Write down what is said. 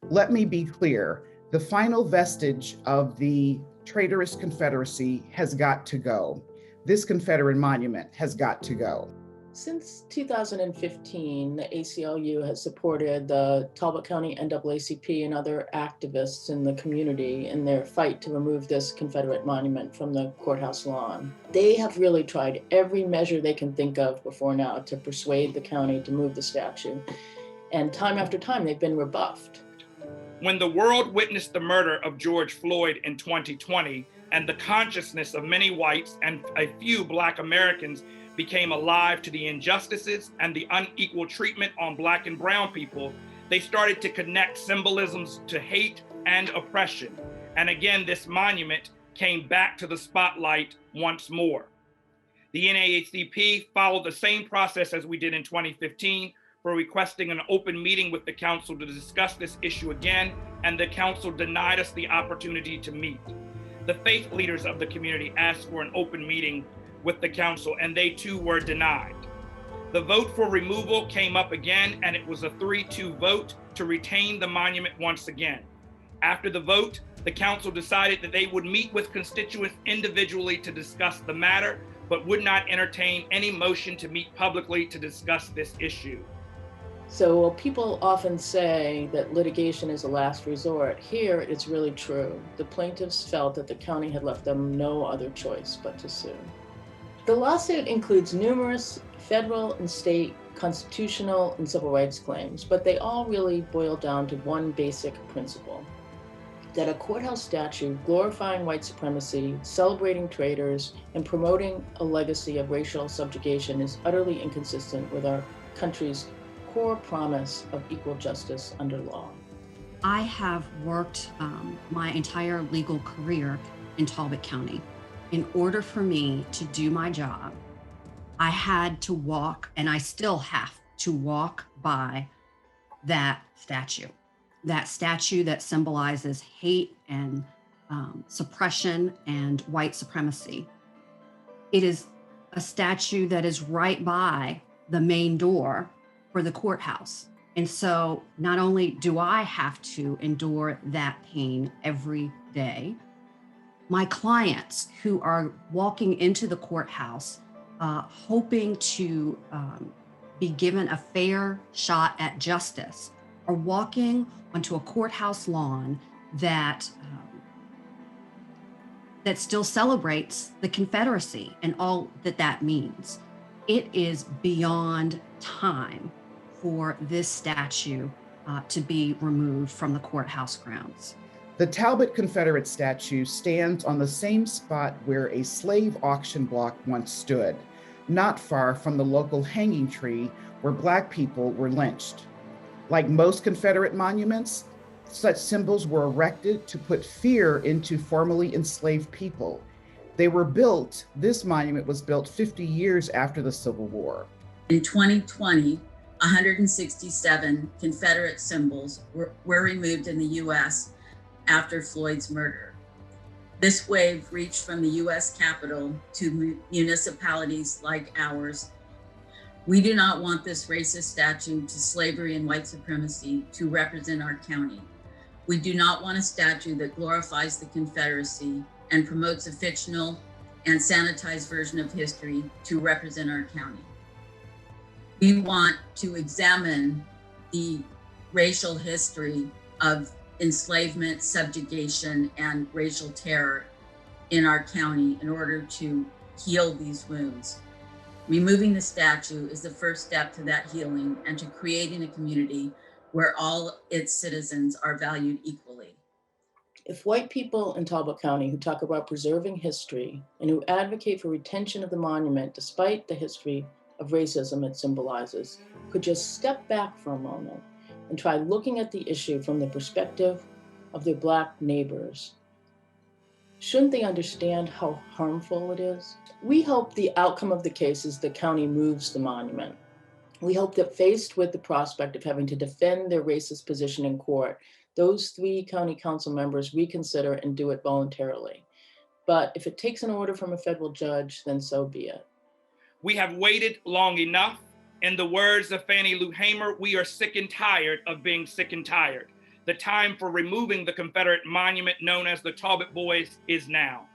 Let me be clear, the final vestige of the traitorous Confederacy has got to go. This Confederate monument has got to go. Since 2015, the ACLU has supported the Talbot County NAACP and other activists in the community in their fight to remove this Confederate monument from the courthouse lawn. They have really tried every measure they can think of before now to persuade the county to move the statue. And time after time, they've been rebuffed. When the world witnessed the murder of George Floyd in 2020, and the consciousness of many whites and a few Black Americans became alive to the injustices and the unequal treatment on Black and brown people, they started to connect symbolisms to hate and oppression. And again, this monument came back to the spotlight once more. The NAACP followed the same process as we did in 2015 for requesting an open meeting with the council to discuss this issue again, and the council denied us the opportunity to meet. The faith leaders of the community asked for an open meeting with the council, and they too were denied. The vote for removal came up again, and it was a 3-2 vote to retain the monument once again. After the vote, the council decided that they would meet with constituents individually to discuss the matter, but would not entertain any motion to meet publicly to discuss this issue. So people often say that litigation is a last resort. Here, it's really true. The plaintiffs felt that the county had left them no other choice but to sue. The lawsuit includes numerous federal and state constitutional and civil rights claims, but they all really boil down to one basic principle: that a courthouse statue glorifying white supremacy, celebrating traitors, and promoting a legacy of racial subjugation is utterly inconsistent with our country's core promise of equal justice under law. I have worked my entire legal career in Talbot County. In order for me to do my job, I had to walk, and I still have to walk by that statue that symbolizes hate and suppression and white supremacy. It is a statue that is right by the main door for the courthouse. And so not only do I have to endure that pain every day, my clients who are walking into the courthouse hoping to be given a fair shot at justice are walking onto a courthouse lawn that still celebrates the Confederacy and all that that means. It is beyond time for this statue to be removed from the courthouse grounds. The Talbot Confederate statue stands on the same spot where a slave auction block once stood, not far from the local hanging tree where Black people were lynched. Like most Confederate monuments, such symbols were erected to put fear into formerly enslaved people. This monument was built 50 years after the Civil War. In 2020, 167 Confederate symbols were removed in the U.S. after Floyd's murder. This wave reached from the U.S. Capitol to municipalities like ours. We do not want this racist statue to slavery and white supremacy to represent our county. We do not want a statue that glorifies the Confederacy and promotes a fictional and sanitized version of history to represent our county. We want to examine the racial history of enslavement, subjugation, and racial terror in our county in order to heal these wounds. Removing the statue is the first step to that healing and to creating a community where all its citizens are valued equally. If white people in Talbot County who talk about preserving history and who advocate for retention of the monument despite the history of racism it symbolizes could just step back for a moment and try looking at the issue from the perspective of their Black neighbors, shouldn't they understand how harmful it is? We hope the outcome of the case is the county moves the monument. We hope that faced with the prospect of having to defend their racist position in court, those 3 county council members reconsider and do it voluntarily. But if it takes an order from a federal judge, then so be it. We have waited long enough. In the words of Fannie Lou Hamer, we are sick and tired of being sick and tired. The time for removing the Confederate monument known as the Talbot Boys is now.